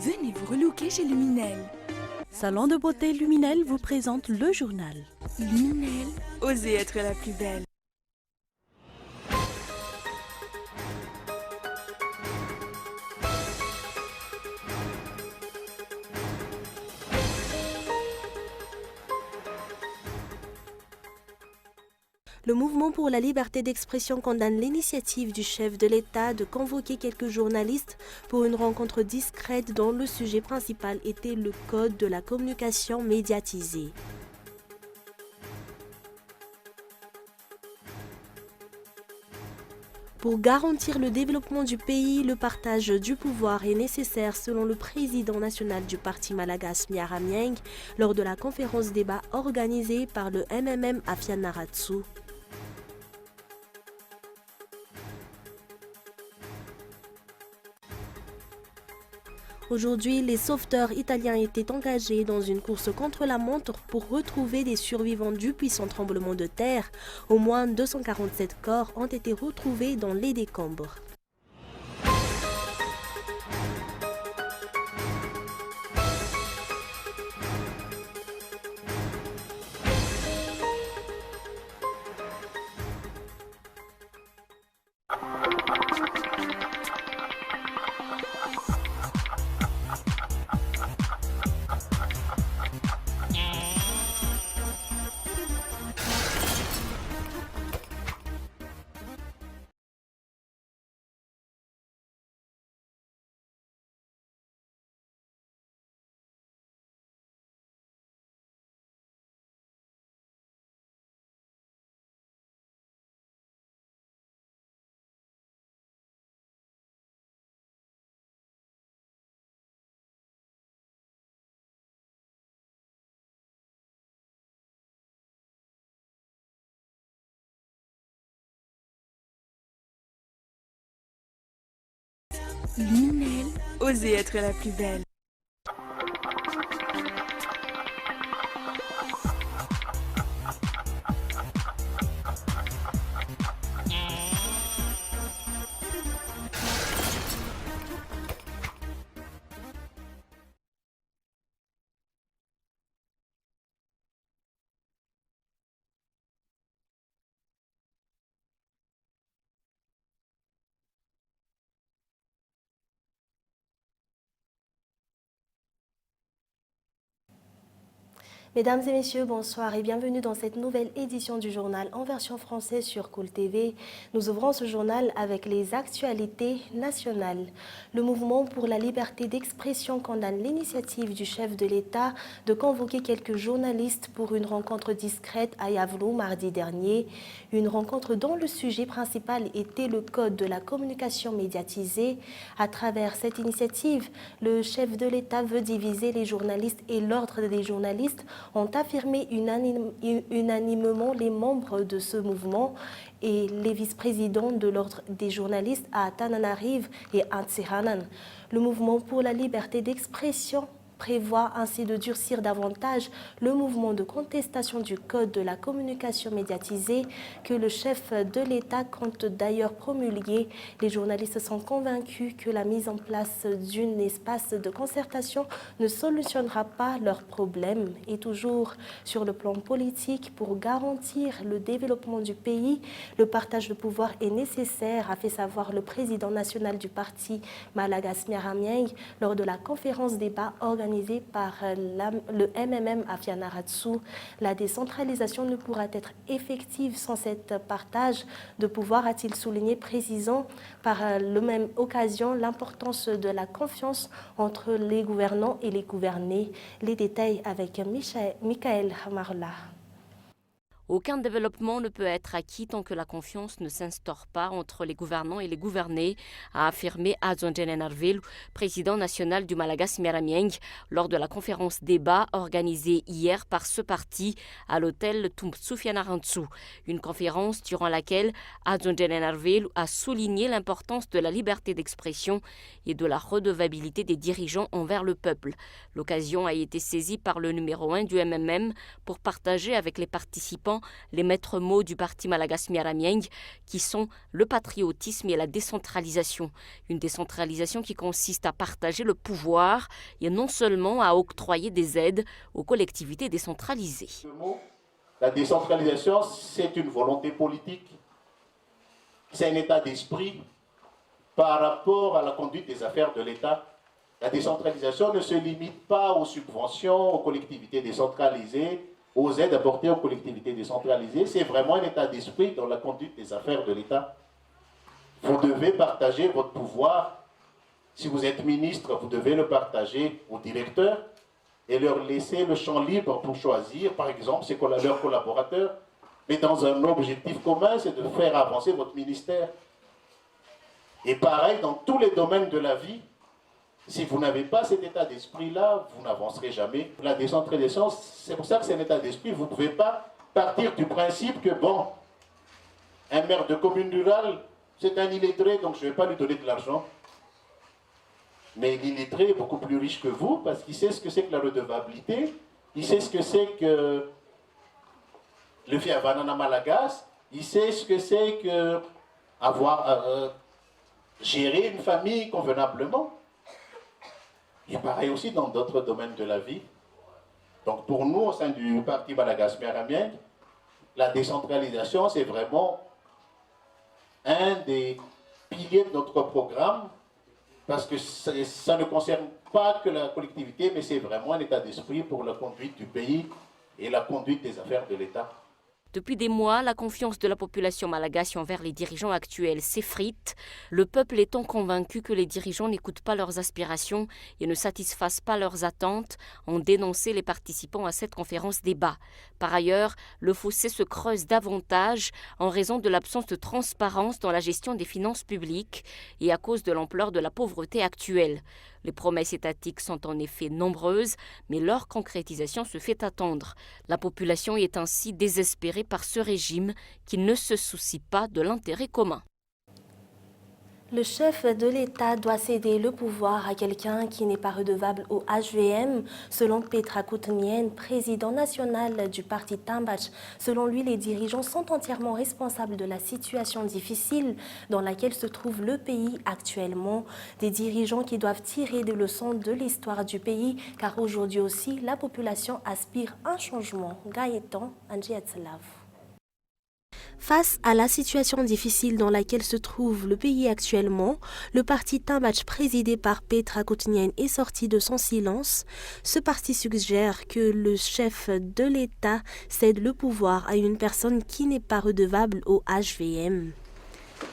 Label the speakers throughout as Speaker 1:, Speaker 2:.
Speaker 1: Venez vous relooker chez Luminel.
Speaker 2: Salon de beauté Luminel vous présente le journal.
Speaker 1: Luminel, osez être la plus belle.
Speaker 3: Le mouvement pour la liberté d'expression condamne l'initiative du chef de l'État de convoquer quelques journalistes pour une rencontre discrète dont le sujet principal était le code de la communication médiatisée. Pour garantir le développement du pays, le partage du pouvoir est nécessaire selon le président national du parti Malagas Miaramieng lors de la conférence débat organisée par le MMM Afianaratsu. Aujourd'hui, les sauveteurs italiens étaient engagés dans une course contre la montre pour retrouver des survivants du puissant tremblement de terre. Au moins 247 corps ont été retrouvés dans les décombres.
Speaker 1: Luminel, osez être la plus belle.
Speaker 3: Mesdames et messieurs, bonsoir et bienvenue dans cette nouvelle édition du journal en version française sur Cool TV. Nous ouvrons ce journal avec les actualités nationales. Le mouvement pour la liberté d'expression condamne l'initiative du chef de l'État de convoquer quelques journalistes pour une rencontre discrète à Yavlou mardi dernier. Une rencontre dont le sujet principal était le code de la communication médiatisée. À travers cette initiative, le chef de l'État veut diviser les journalistes et l'ordre des journalistes ont affirmé unanimement les membres de ce mouvement et les vice-présidents de l'ordre des journalistes à Tananarive et Antsihanan. Le mouvement pour la liberté d'expression prévoit ainsi de durcir davantage le mouvement de contestation du code de la communication médiatisée que le chef de l'État compte d'ailleurs promulguer. Les journalistes sont convaincus que la mise en place d'un espace de concertation ne solutionnera pas leurs problèmes. Et toujours sur le plan politique, pour garantir le développement du pays, le partage de pouvoir est nécessaire, a fait savoir le président national du parti Malagas Miaramieng lors de la conférence débat organisée par le MMM Afianaratsu. La décentralisation ne pourra être effective sans cet partage de pouvoir, a-t-il souligné, précisant par la même occasion l'importance de la confiance entre les gouvernants et les gouvernés. Les détails avec Michael Hamarla.
Speaker 4: Aucun développement ne peut être acquis tant que la confiance ne s'instaure pas entre les gouvernants et les gouvernés, a affirmé Adzonjenen Arvel, président national du Malagas Miaramieng, lors de la conférence débat organisée hier par ce parti à l'hôtel Soufiane-Arantsu. Une conférence durant laquelle Adzonjenen Arvel a souligné l'importance de la liberté d'expression et de la redevabilité des dirigeants envers le peuple. L'occasion a été saisie par le numéro 1 du MMM pour partager avec les participants les maîtres mots du parti Malagas Miaramieng, qui sont le patriotisme et la décentralisation. Une décentralisation qui consiste à partager le pouvoir et non seulement à octroyer des aides aux collectivités décentralisées.
Speaker 5: La décentralisation, c'est une volonté politique, c'est un état d'esprit par rapport à la conduite des affaires de l'État. La décentralisation ne se limite pas aux subventions, aux collectivités décentralisées, aux aides apportées aux collectivités décentralisées. C'est vraiment un état d'esprit dans la conduite des affaires de l'État. Vous devez partager votre pouvoir. Si vous êtes ministre, vous devez le partager aux directeurs et leur laisser le champ libre pour choisir, par exemple, leurs collaborateurs. Mais dans un objectif commun, c'est de faire avancer votre ministère. Et pareil, dans tous les domaines de la vie, si vous n'avez pas cet état d'esprit-là, vous n'avancerez jamais. La décentralisation, c'est pour ça que c'est un état d'esprit. Vous ne pouvez pas partir du principe que, bon, un maire de commune rurale, c'est un illettré, donc je ne vais pas lui donner de l'argent. Mais l'illettré est beaucoup plus riche que vous, parce qu'il sait ce que c'est que la redevabilité, il sait ce que c'est que le fiavanana malagas, il sait ce que c'est que gérer une famille convenablement. Et pareil aussi dans d'autres domaines de la vie. Donc pour nous, au sein du parti Malagas Miaramieng, la décentralisation, c'est vraiment un des piliers de notre programme, parce que ça ne concerne pas que la collectivité, mais c'est vraiment un état d'esprit pour la conduite du pays et la conduite des affaires de l'État.
Speaker 4: Depuis des mois, la confiance de la population malagasy envers les dirigeants actuels s'effrite, le peuple étant convaincu que les dirigeants n'écoutent pas leurs aspirations et ne satisfassent pas leurs attentes, ont dénoncé les participants à cette conférence débat. Par ailleurs, le fossé se creuse davantage en raison de l'absence de transparence dans la gestion des finances publiques et à cause de l'ampleur de la pauvreté actuelle. Les promesses étatiques sont en effet nombreuses, mais leur concrétisation se fait attendre. La population est ainsi désespérée par ce régime qui ne se soucie pas de l'intérêt commun.
Speaker 3: Le chef de l'État doit céder le pouvoir à quelqu'un qui n'est pas redevable au HVM, selon Petra Koutniene, président national du parti Tambach. Selon lui, les dirigeants sont entièrement responsables de la situation difficile dans laquelle se trouve le pays actuellement. Des dirigeants qui doivent tirer des leçons de l'histoire du pays, car aujourd'hui aussi, la population aspire à un changement. Gaëtan Andjiatslav. Face à la situation difficile dans laquelle se trouve le pays actuellement, le parti Tambach présidé par Petra Koutniene est sorti de son silence. Ce parti suggère que le chef de l'État cède le pouvoir à une personne qui n'est pas redevable au HVM.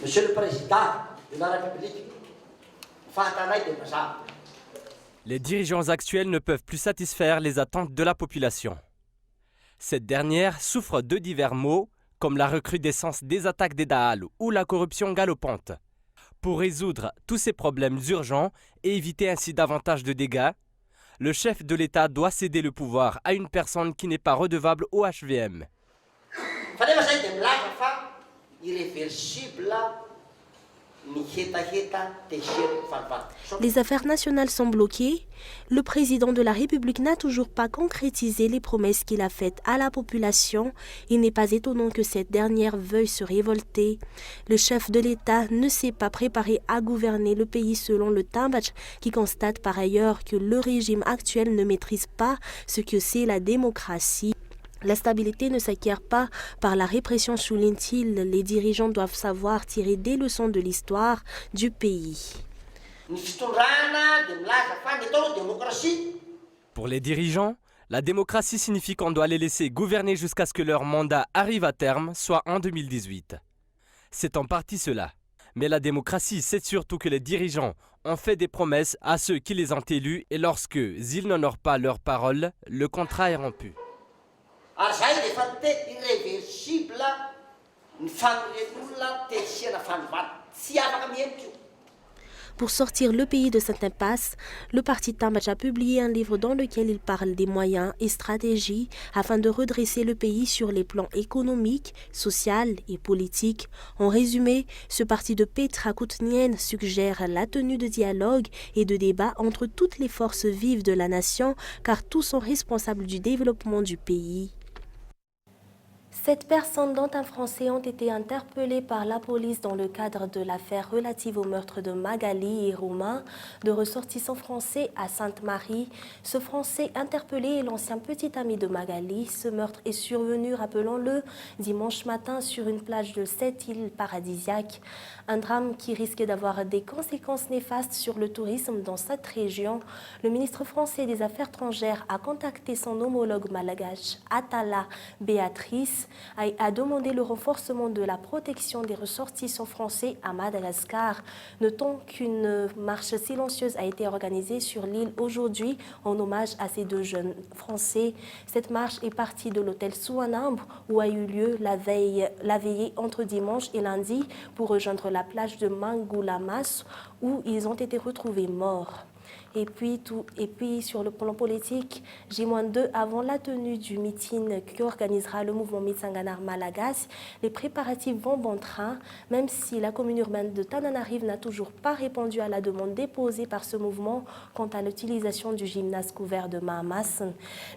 Speaker 6: Monsieur le Président de la République,
Speaker 7: les dirigeants actuels ne peuvent plus satisfaire les attentes de la population. Cette dernière souffre de divers maux, comme la recrudescence des attaques des Dahal ou la corruption galopante. Pour résoudre tous ces problèmes urgents et éviter ainsi davantage de dégâts, le chef de l'État doit céder le pouvoir à une personne qui n'est pas redevable au HVM.
Speaker 3: Les affaires nationales sont bloquées. Le président de la République n'a toujours pas concrétisé les promesses qu'il a faites à la population. Il n'est pas étonnant que cette dernière veuille se révolter. Le chef de l'État ne s'est pas préparé à gouverner le pays selon le Tambach, qui constate par ailleurs que le régime actuel ne maîtrise pas ce que c'est la démocratie. La stabilité ne s'acquiert pas par la répression, souligne-t-il. Les dirigeants doivent savoir tirer des leçons de l'histoire du pays.
Speaker 7: Pour les dirigeants, la démocratie signifie qu'on doit les laisser gouverner jusqu'à ce que leur mandat arrive à terme, soit en 2018. C'est en partie cela. Mais la démocratie, c'est surtout que les dirigeants ont fait des promesses à ceux qui les ont élus et lorsqu'ils n'honorent pas leur parole, le contrat est rompu.
Speaker 3: Pour sortir le pays de cette impasse, le parti Tambach a publié un livre dans lequel il parle des moyens et stratégies afin de redresser le pays sur les plans économiques, social et politiques. En résumé, ce parti de Petra Koutniene suggère la tenue de dialogue et de débat entre toutes les forces vives de la nation, car tous sont responsables du développement du pays. 7 personnes, dont un Français, ont été interpellées par la police dans le cadre de l'affaire relative au meurtre de Magali et Romain, de ressortissants français à Sainte-Marie. Ce Français interpellé est l'ancien petit ami de Magali. Ce meurtre est survenu, rappelons-le, dimanche matin sur une plage de cette île paradisiaque. Un drame qui risque d'avoir des conséquences néfastes sur le tourisme dans cette région. Le ministre français des Affaires étrangères a contacté son homologue malgache, Atala Béatrice, a demandé le renforcement de la protection des ressortissants français à Madagascar. Notons qu'une marche silencieuse a été organisée sur l'île aujourd'hui en hommage à ces deux jeunes Français. Cette marche est partie de l'hôtel Suanambo où a eu lieu la veillée entre dimanche et lundi pour rejoindre la plage de Mangulamas où ils ont été retrouvés morts. Et puis sur le plan politique, J-2 avant la tenue du meeting qui organisera le mouvement Mitsanganar Malagasy, les préparatifs vont bon train, même si la commune urbaine de Tananarive n'a toujours pas répondu à la demande déposée par ce mouvement quant à l'utilisation du gymnase couvert de Mahamas.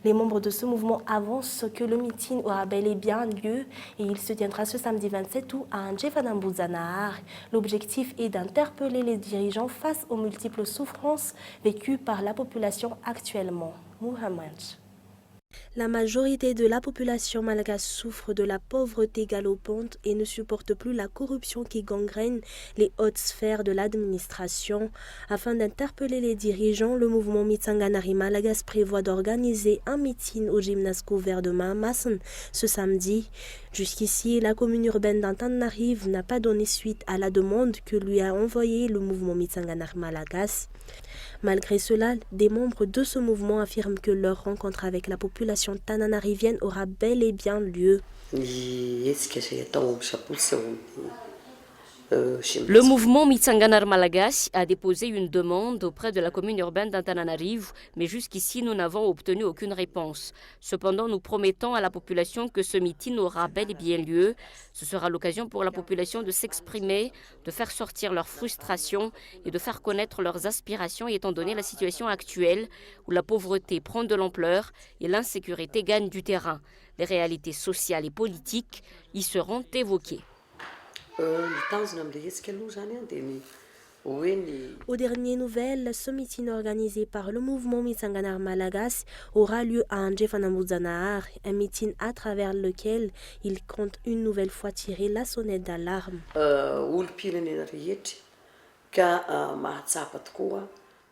Speaker 3: Les membres de ce mouvement avancent que le meeting aura bel et bien lieu et il se tiendra ce samedi 27 août à Ndjefanambuzanaar. L'objectif est d'interpeller les dirigeants face aux multiples souffrances vécues par la population actuellement. Mohamed. La majorité de la population malgache souffre de la pauvreté galopante et ne supporte plus la corruption qui gangrène les hautes sphères de l'administration. Afin d'interpeller les dirigeants, le mouvement Mitsanganari Malagasy prévoit d'organiser un meeting au gymnase couvert de Mahamas ce samedi. Jusqu'ici, la commune urbaine d'Antananarive n'a pas donné suite à la demande que lui a envoyée le mouvement Mitsanganari Malagasy. Malgré cela, des membres de ce mouvement affirment que leur rencontre avec la population tananarivienne aura bel et bien lieu.
Speaker 4: Le mouvement Mitsanganar Malagasy a déposé une demande auprès de la commune urbaine d'Antananarive, mais jusqu'ici nous n'avons obtenu aucune réponse. Cependant, nous promettons à la population que ce meeting aura bel et bien lieu. Ce sera l'occasion pour la population de s'exprimer, de faire sortir leurs frustrations et de faire connaître leurs aspirations, étant donné la situation actuelle où la pauvreté prend de l'ampleur et l'insécurité gagne du terrain. Les réalités sociales et politiques y seront évoquées.
Speaker 3: Aux dernières nouvelles, ce meeting organisé par le mouvement Mitsanganar Malagasy aura lieu à Ndjefanambuzanaar, un meeting à travers lequel il compte une nouvelle fois tirer la sonnette d'alarme.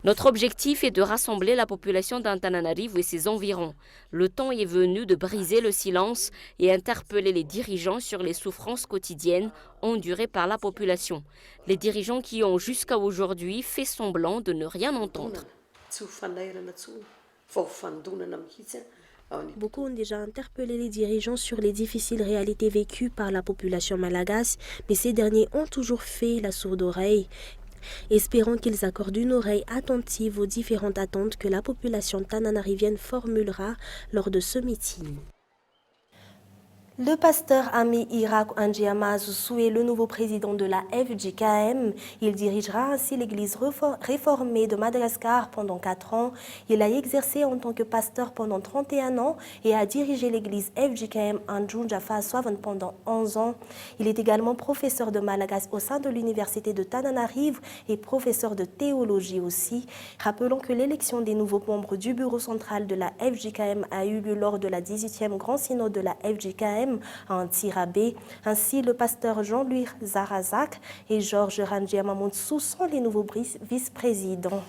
Speaker 4: Notre objectif est de rassembler la population d'Antananarive et ses environs. Le temps est venu de briser le silence et interpeller les dirigeants sur les souffrances quotidiennes endurées par la population. Les dirigeants qui ont jusqu'à aujourd'hui fait semblant de ne rien entendre.
Speaker 3: Beaucoup ont déjà interpellé les dirigeants sur les difficiles réalités vécues par la population malagasy, mais ces derniers ont toujours fait la sourde oreille. Espérons qu'ils accordent une oreille attentive aux différentes attentes que la population tananarivienne formulera lors de ce meeting. Le pasteur Ami Irak Andjiamazu est le nouveau président de la FJKM. Il dirigera ainsi l'église réformée de Madagascar pendant 4 ans. Il a exercé en tant que pasteur pendant 31 ans et a dirigé l'église FJKM Anjunjafa Swavan pendant 11 ans. Il est également professeur de Malagasy au sein de l'université de Tananarive et professeur de théologie aussi. Rappelons que l'élection des nouveaux membres du bureau central de la FJKM a eu lieu lors de la 18e Grand Synode de la FJKM à Antsirabe. Ainsi, le pasteur Jean-Louis Zarazak et Georges Randjiamamountsou sont les nouveaux vice-présidents.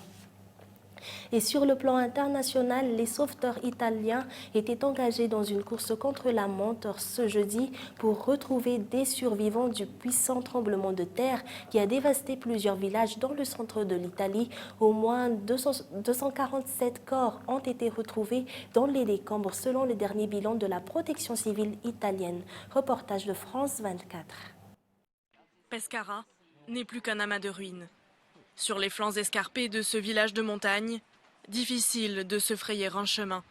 Speaker 3: Et sur le plan international, les sauveteurs italiens étaient engagés dans une course contre la montre ce jeudi pour retrouver des survivants du puissant tremblement de terre qui a dévasté plusieurs villages dans le centre de l'Italie. Au moins 247 corps ont été retrouvés dans les décombres selon le dernier bilan de la protection civile italienne. Reportage de France 24.
Speaker 8: Pescara n'est plus qu'un amas de ruines. Sur les flancs escarpés de ce village de montagne, difficile de se frayer un chemin.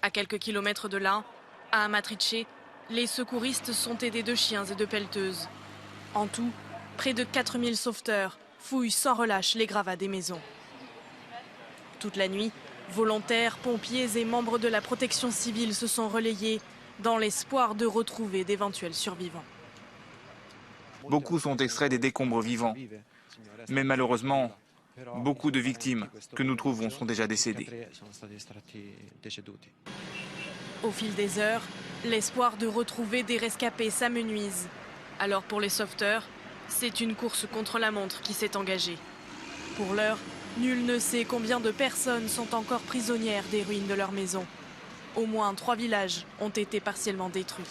Speaker 8: À quelques kilomètres de là, à Amatrice, les secouristes sont aidés de chiens et de pelleteuses. En tout, près de 4000 sauveteurs fouillent sans relâche les gravats des maisons. Toute la nuit, volontaires, pompiers et membres de la protection civile se sont relayés dans l'espoir de retrouver d'éventuels survivants.
Speaker 9: Beaucoup sont extraits des décombres vivants. Mais malheureusement, beaucoup de victimes que nous trouvons sont déjà décédées.
Speaker 8: Au fil des heures, l'espoir de retrouver des rescapés s'amenuise. Alors pour les sauveteurs, c'est une course contre la montre qui s'est engagée. Pour l'heure, nul ne sait combien de personnes sont encore prisonnières des ruines de leur maison. Au moins 3 villages ont été partiellement détruits.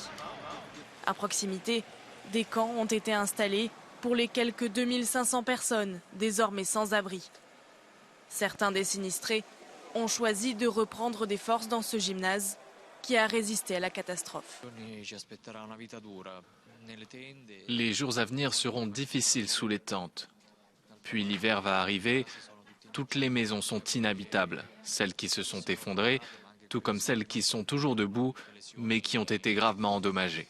Speaker 8: À proximité, des camps ont été installés pour les quelques 2500 personnes désormais sans abri. Certains des sinistrés ont choisi de reprendre des forces dans ce gymnase qui a résisté à la catastrophe.
Speaker 10: Les jours à venir seront difficiles sous les tentes. Puis l'hiver va arriver. Toutes les maisons sont inhabitables. Celles qui se sont effondrées, tout comme celles qui sont toujours debout, mais qui ont été gravement endommagées.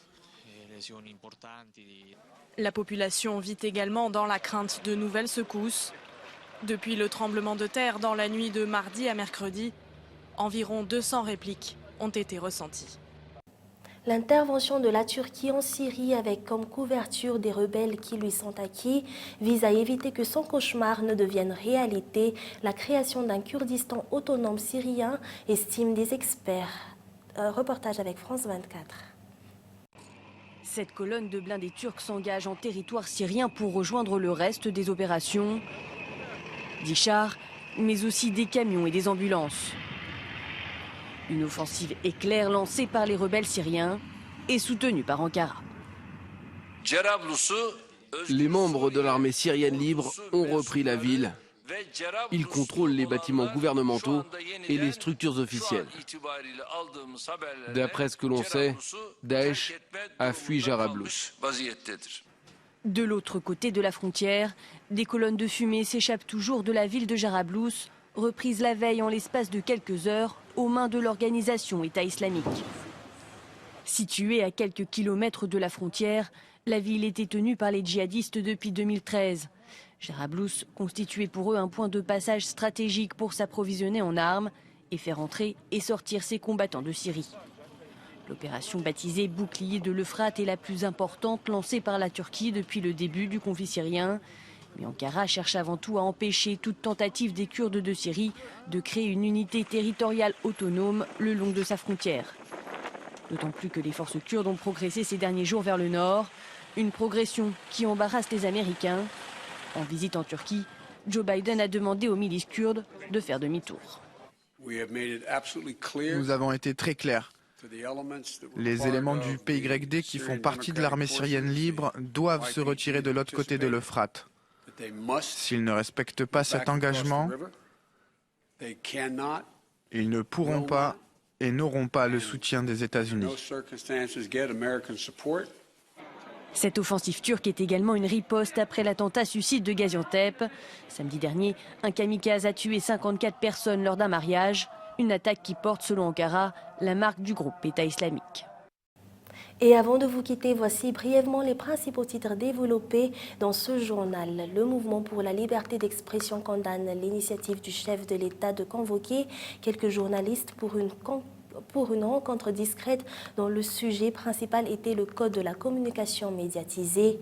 Speaker 8: La population vit également dans la crainte de nouvelles secousses. Depuis le tremblement de terre dans la nuit de mardi à mercredi, environ 200 répliques ont été ressenties.
Speaker 3: L'intervention de la Turquie en Syrie avec comme couverture des rebelles qui lui sont acquis vise à éviter que son cauchemar ne devienne réalité. La création d'un Kurdistan autonome syrien, estiment des experts. Reportage avec France 24.
Speaker 11: Cette colonne de blindés turcs s'engage en territoire syrien pour rejoindre le reste des opérations. Des chars, mais aussi des camions et des ambulances. Une offensive éclair lancée par les rebelles syriens et soutenue par Ankara.
Speaker 12: Les membres de l'armée syrienne libre ont repris la ville. Ils contrôlent les bâtiments gouvernementaux et les structures officielles. D'après ce que l'on sait, Daesh a fui Jarablus.
Speaker 11: De l'autre côté de la frontière, des colonnes de fumée s'échappent toujours de la ville de Jarablus, reprise la veille en l'espace de quelques heures aux mains de l'organisation État islamique. Située à quelques kilomètres de la frontière, la ville était tenue par les djihadistes depuis 2013. Jarablus constituait pour eux un point de passage stratégique pour s'approvisionner en armes et faire entrer et sortir ses combattants de Syrie. L'opération baptisée Bouclier de l'Euphrate est la plus importante lancée par la Turquie depuis le début du conflit syrien. Mais Ankara cherche avant tout à empêcher toute tentative des Kurdes de Syrie de créer une unité territoriale autonome le long de sa frontière. D'autant plus que les forces kurdes ont progressé ces derniers jours vers le nord, une progression qui embarrasse les Américains. En visite en Turquie, Joe Biden a demandé aux milices kurdes de faire demi-tour.
Speaker 13: Nous avons été très clairs. Les éléments du PYD qui font partie de l'armée syrienne libre doivent se retirer de l'autre côté de l'Euphrate. S'ils ne respectent pas cet engagement, ils ne pourront pas et n'auront pas le soutien des États-Unis.
Speaker 11: Cette offensive turque est également une riposte après l'attentat suicide de Gaziantep. Samedi dernier, un kamikaze a tué 54 personnes lors d'un mariage. Une attaque qui porte, selon Ankara, la marque du groupe État islamique.
Speaker 3: Et avant de vous quitter, voici brièvement les principaux titres développés dans ce journal. Le mouvement pour la liberté d'expression condamne l'initiative du chef de l'État de convoquer quelques journalistes pour une rencontre discrète dont le sujet principal était le code de la communication médiatisée.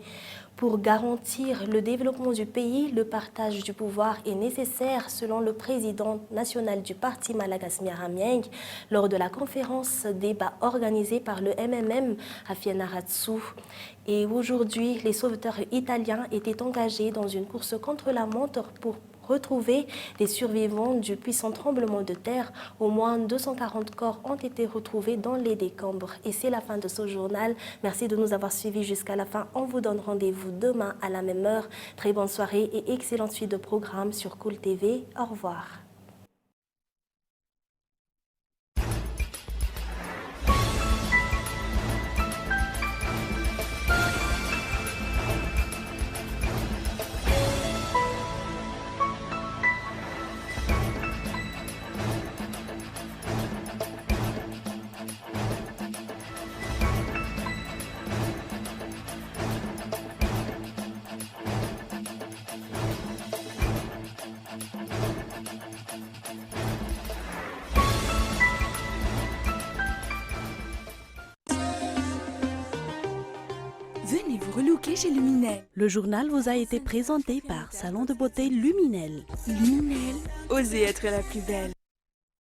Speaker 3: Pour garantir le développement du pays, le partage du pouvoir est nécessaire selon le président national du parti malagas Miaramieng lors de la conférence débat organisée par le MMM à Fianarantsoa. Et aujourd'hui, les sauveteurs italiens étaient engagés dans une course contre la montre pour retrouver les survivants du puissant tremblement de terre. Au moins 240 corps ont été retrouvés dans les décombres. Et c'est la fin de ce journal. Merci de nous avoir suivis jusqu'à la fin. On vous donne rendez-vous demain à la même heure. Très bonne soirée et excellente suite de programmes sur Cool TV. Au revoir.
Speaker 1: relooker chez Luminel.
Speaker 2: Le journal vous a été présenté par Salon de beauté Luminel.
Speaker 1: Luminel, osez être la plus belle.